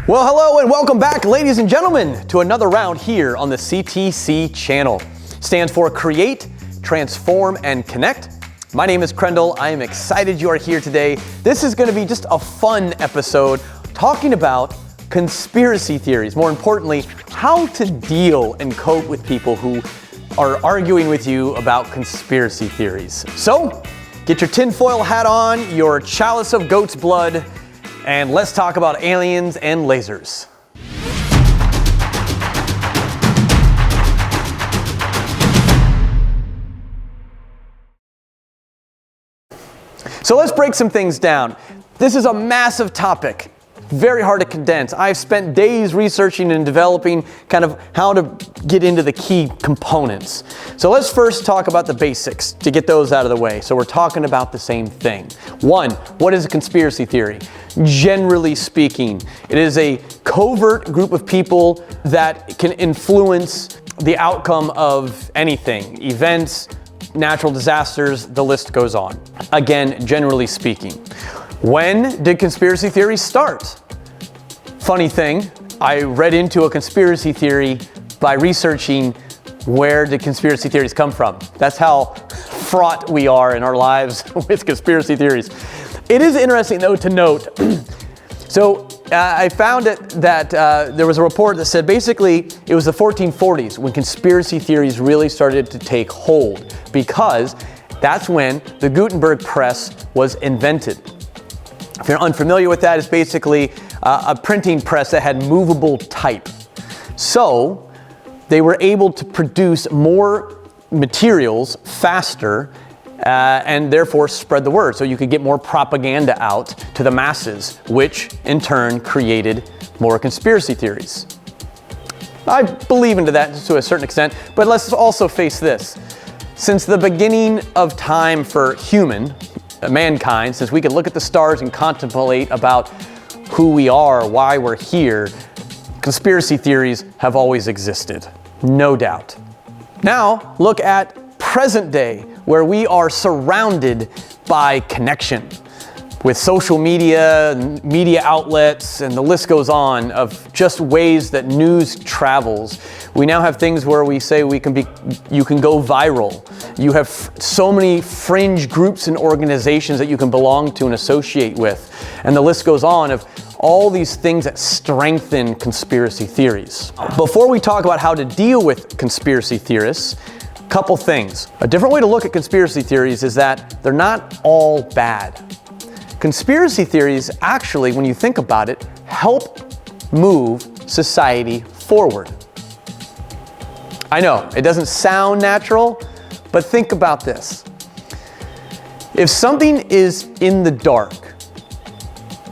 Well, hello and welcome back, ladies and gentlemen, to another round here on the CTC channel. Stands for Create, Transform, and Connect. My name is Krendl. I am excited you are here today. This is going to be just a fun episode talking about conspiracy theories. More importantly, how to deal and cope with people who are arguing with you about conspiracy theories. So, get your tinfoil hat on, your chalice of goat's blood, and let's talk about aliens and lasers. So let's break some things down. This is a massive topic, very hard to condense. I've spent days researching and developing kind of how to get into the key components. So let's first talk about the basics to get those out of the way. So we're talking about the same thing. One, what is a conspiracy theory? Generally speaking, it is a covert group of people that can influence the outcome of anything, events, natural disasters, the list goes on. Again, generally speaking. When did conspiracy theories start? Funny thing, I read into a conspiracy theory by researching where did conspiracy theories come from. That's how fraught we are in our lives with conspiracy theories. It is interesting though to note, I found that there was a report that said basically it was the 1440s when conspiracy theories really started to take hold, because that's when the Gutenberg press was invented. If you're unfamiliar with that, it's basically a printing press that had movable type. So they were able to produce more materials faster and therefore spread the word. So you could get more propaganda out to the masses, which in turn created more conspiracy theories. I believe into that to a certain extent, but let's also face this. Since the beginning of time for mankind, since we can look at the stars and contemplate about who we are, why we're here, conspiracy theories have always existed, no doubt. Now, look at present day, where we are surrounded by connection with social media, media outlets, and the list goes on of just ways that news travels. We now have things where we say you can go viral. You have so many fringe groups and organizations that you can belong to and associate with. And the list goes on of all these things that strengthen conspiracy theories. Before we talk about how to deal with conspiracy theorists, couple things. A different way to look at conspiracy theories is that they're not all bad. Conspiracy theories actually, when you think about it, help move society forward. I know, it doesn't sound natural, but think about this. If something is in the dark,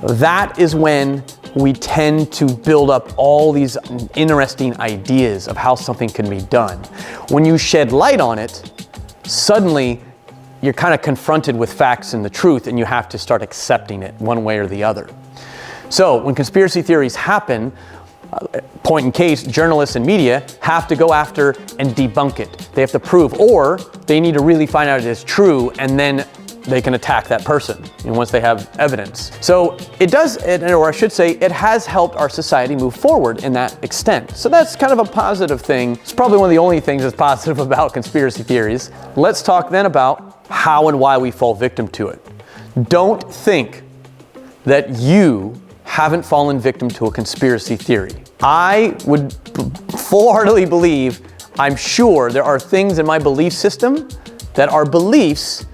that is when we tend to build up all these interesting ideas of how something can be done. When you shed light on it, suddenly you're kind of confronted with facts and the truth, and you have to start accepting it one way or the other. So when conspiracy theories happen, point in case, journalists and media have to go after and debunk it. They have to prove, or they need to really find out it is true, and then they can attack that person once they have evidence. So it does, or I should say, it has helped our society move forward in that extent. So that's kind of a positive thing. It's probably one of the only things that's positive about conspiracy theories. Let's talk then about how and why we fall victim to it. Don't think that you haven't fallen victim to a conspiracy theory. I would full-heartedly believe, I'm sure there are things in my belief system that are beliefs,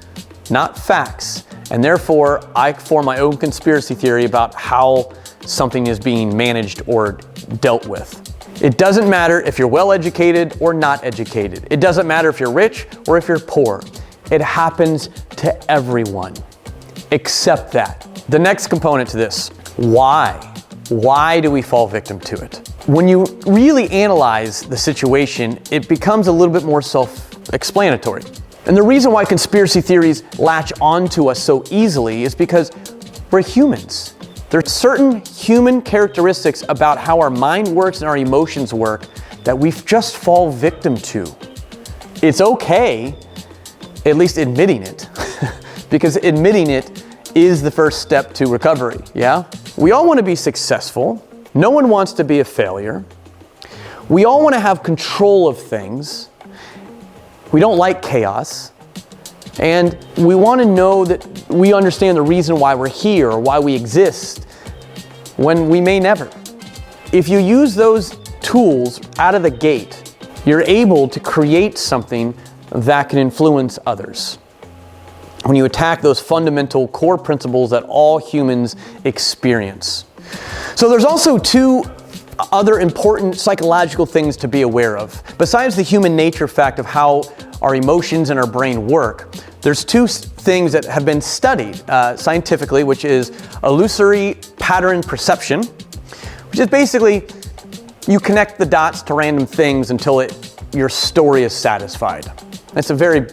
not facts, and therefore I form my own conspiracy theory about how something is being managed or dealt with. It doesn't matter if you're well educated or not educated. It doesn't matter if you're rich or if you're poor. It happens to everyone. Accept that. The next component to this, why? Why do we fall victim to it? When you really analyze the situation, it becomes a little bit more self-explanatory. And the reason why conspiracy theories latch onto us so easily is because we're humans. There are certain human characteristics about how our mind works and our emotions work that we just fall victim to. It's okay, at least admitting it, because admitting it is the first step to recovery, yeah? We all want to be successful, No one wants to be a failure. We all want to have control of things. We don't like chaos. And we want to know that we understand the reason why we're here or why we exist, when we may never. If you use those tools out of the gate, you're able to create something that can influence others. When you attack those fundamental core principles that all humans experience. So there's also two other important psychological things to be aware of. Besides the human nature fact of how our emotions and our brain work, there's two things that have been studied scientifically, which is illusory pattern perception, which is basically you connect the dots to random things until your story is satisfied. That's a very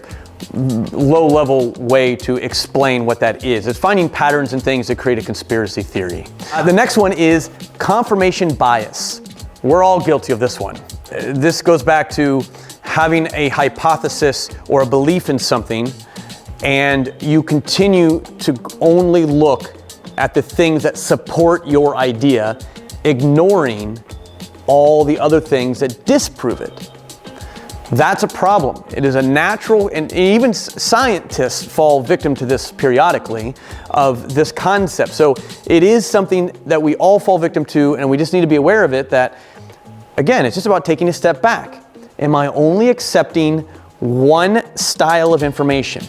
low-level way to explain what that is. It's finding patterns in things that create a conspiracy theory. The next one is confirmation bias. We're all guilty of this one. This goes back to having a hypothesis or a belief in something, and you continue to only look at the things that support your idea, ignoring all the other things that disprove it. That's a problem. It is a natural, and even scientists fall victim to this periodically, of this concept. So it is something that we all fall victim to, and we just need to be aware of it, that, again, it's just about taking a step back. Am I only accepting one style of information?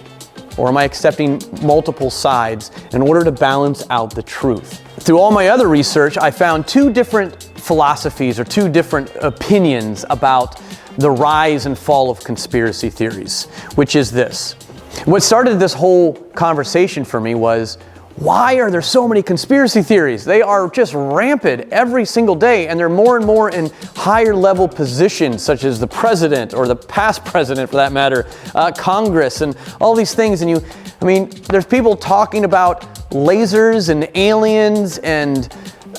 Or am I accepting multiple sides in order to balance out the truth? Through all my other research, I found two different philosophies or two different opinions about the rise and fall of conspiracy theories, which is this. What started this whole conversation for me was, why are there so many conspiracy theories? They are just rampant every single day, and they're more and more in higher level positions, such as the president or the past president for that matter, Congress, and all these things. And there's people talking about lasers and aliens, and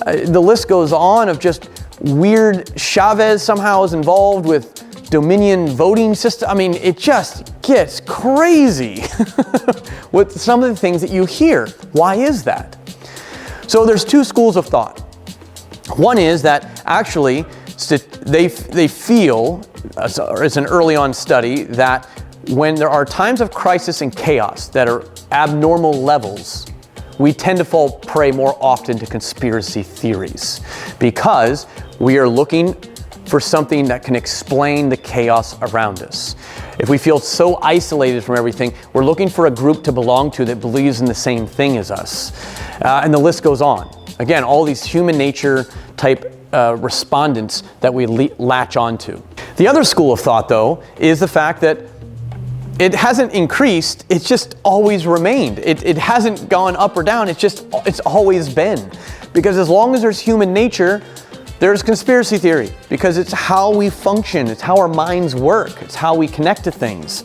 the list goes on of just weird. Chavez somehow is involved with Dominion voting system. It just gets crazy with some of the things that you hear. Why is that? So there's two schools of thought. One is that actually they feel, as an early on study, that when there are times of crisis and chaos that are abnormal levels, we tend to fall prey more often to conspiracy theories because we are looking for something that can explain the chaos around us. If we feel so isolated from everything, we're looking for a group to belong to that believes in the same thing as us. And the list goes on. Again, all these human nature type respondents that we latch onto. The other school of thought, though, is the fact that it hasn't increased, it's just always remained. It hasn't gone up or down, it's always been. Because as long as there's human nature, there's conspiracy theory, because it's how we function, it's how our minds work, it's how we connect to things.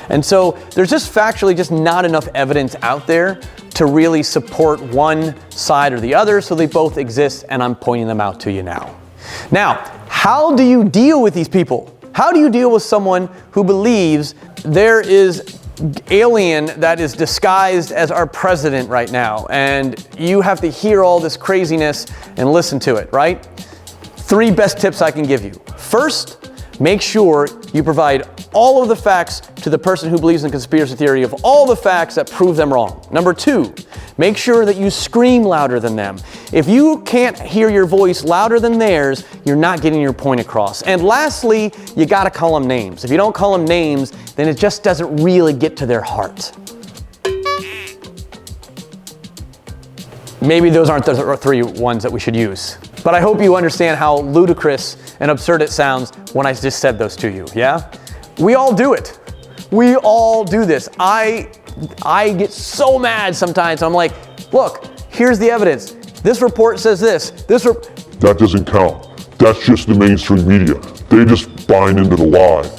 And so there's just factually just not enough evidence out there to really support one side or the other, so they both exist, and I'm pointing them out to you now. Now, how do you deal with these people? How do you deal with someone who believes there is alien that is disguised as our president right now, and you have to hear all this craziness and listen to it, right? 3 best tips I can give you. First, make sure you provide all of the facts to the person who believes in conspiracy theory of all the facts that prove them wrong. Number 2, make sure that you scream louder than them. If you can't hear your voice louder than theirs, you're not getting your point across. And lastly, you gotta call them names. If you don't call them names, then it just doesn't really get to their heart. Maybe those aren't the 3 ones that we should use. But I hope you understand how ludicrous and absurd it sounds when I just said those to you, yeah? We all do it. We all do this. I get so mad sometimes. I'm like, look, here's the evidence. This report says this. That doesn't count. That's just the mainstream media. They just buying into the lie.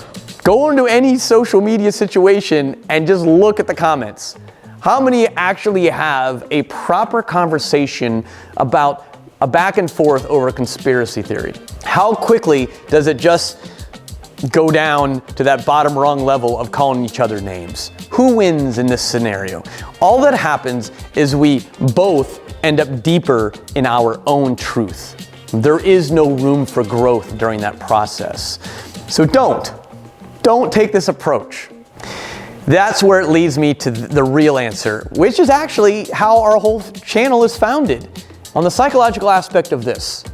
Go into any social media situation and just look at the comments. How many actually have a proper conversation about a back and forth over a conspiracy theory? How quickly does it just go down to that bottom rung level of calling each other names? Who wins in this scenario? All that happens is we both end up deeper in our own truth. There is no room for growth during that process. So don't take this approach. That's where it leads me to the real answer, which is actually how our whole channel is founded, on the psychological aspect of this.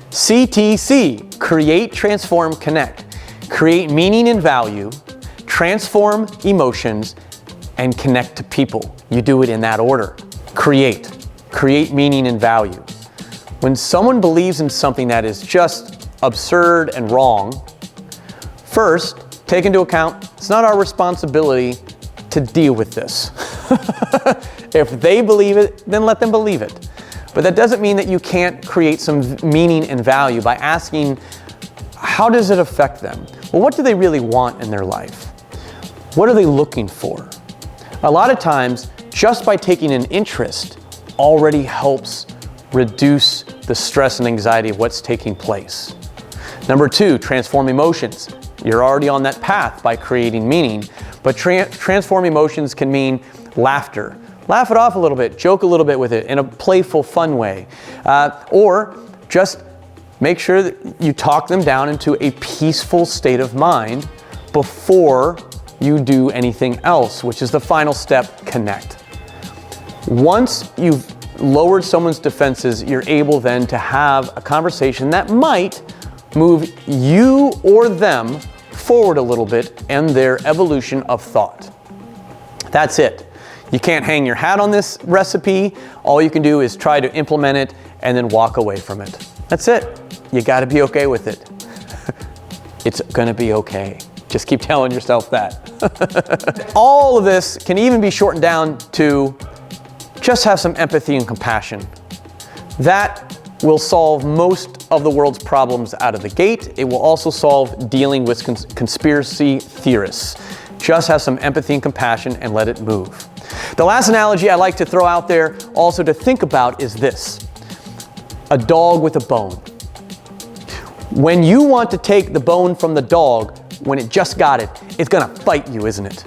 CTC, create, transform, connect. Create meaning and value, transform emotions, and connect to people. You do it in that order. Create meaning and value. When someone believes in something that is just absurd and wrong, first, take into account, it's not our responsibility to deal with this. If they believe it, then let them believe it. But that doesn't mean that you can't create some meaning and value by asking, how does it affect them? Well, what do they really want in their life? What are they looking for? A lot of times, just by taking an interest already helps reduce the stress and anxiety of what's taking place. Number 2, transform emotions. You're already on that path by creating meaning, but transform emotions can mean laughter. Laugh it off a little bit, joke a little bit with it in a playful, fun way. Or just make sure that you talk them down into a peaceful state of mind before you do anything else, which is the final step, connect. Once you've lowered someone's defenses, you're able then to have a conversation that might move you or them forward a little bit in their evolution of thought. That's it. You can't hang your hat on this recipe. All you can do is try to implement it and then walk away from it. That's it. You got to be okay with it. It's going to be okay. Just keep telling yourself that. All of this can even be shortened down to just have some empathy and compassion. That will solve most of the world's problems out of the gate. It will also solve dealing with conspiracy theorists. Just have some empathy and compassion and let it move. The last analogy I like to throw out there also to think about is this: a dog with a bone. When you want to take the bone from the dog, when it just got it, it's gonna fight you, isn't it?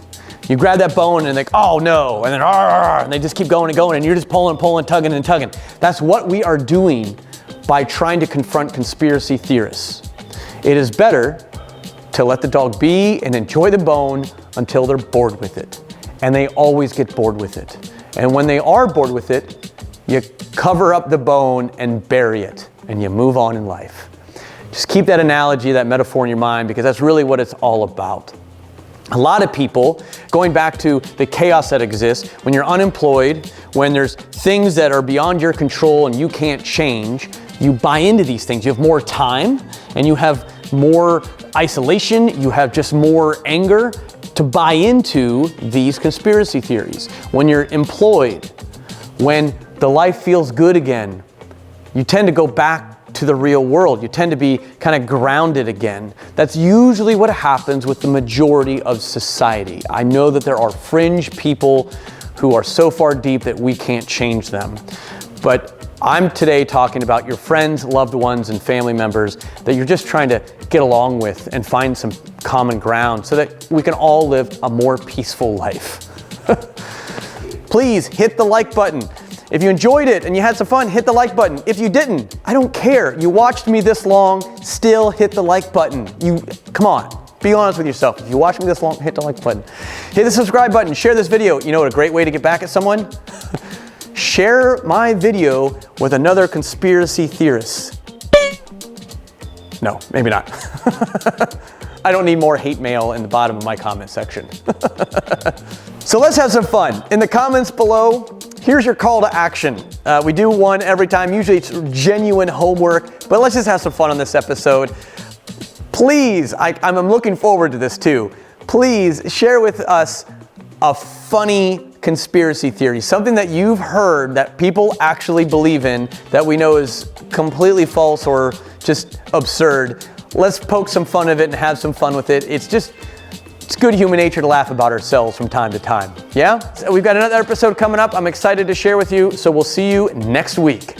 You grab that bone and like, oh no, and then and they just keep going and going, and you're just pulling, tugging and tugging. That's what we are doing by trying to confront conspiracy theorists. It is better to let the dog be and enjoy the bone until they're bored with it. And they always get bored with it. And when they are bored with it, you cover up the bone and bury it, and you move on in life. Just keep that analogy, that metaphor in your mind, because that's really what it's all about. A lot of people, going back to the chaos that exists, when you're unemployed, when there's things that are beyond your control and you can't change, you buy into these things. You have more time and you have more isolation, you have just more anger to buy into these conspiracy theories. When you're employed, when the life feels good again, you tend to go back to the real world. You tend to be kind of grounded again. That's usually what happens with the majority of society. I know that there are fringe people who are so far deep that we can't change them. But I'm today talking about your friends, loved ones, and family members that you're just trying to get along with and find some common ground so that we can all live a more peaceful life. Please hit the like button. If you enjoyed it and you had some fun, hit the like button. If you didn't, I don't care. You watched me this long, still hit the like button. Come on, be honest with yourself. If you watched me this long, hit the like button. Hit the subscribe button, share this video. You know what a great way to get back at someone? Share my video with another conspiracy theorist. No, maybe not. I don't need more hate mail in the bottom of my comment section. So let's have some fun. In the comments below, here's your call to action. We do one every time. Usually it's genuine homework, but let's just have some fun on this episode. Please, I'm looking forward to this too. Please share with us a funny conspiracy theory, something that you've heard that people actually believe in that we know is completely false or just absurd. Let's poke some fun of it and have some fun with it. It's good human nature to laugh about ourselves from time to time. Yeah? So we've got another episode coming up. I'm excited to share with you, so we'll see you next week.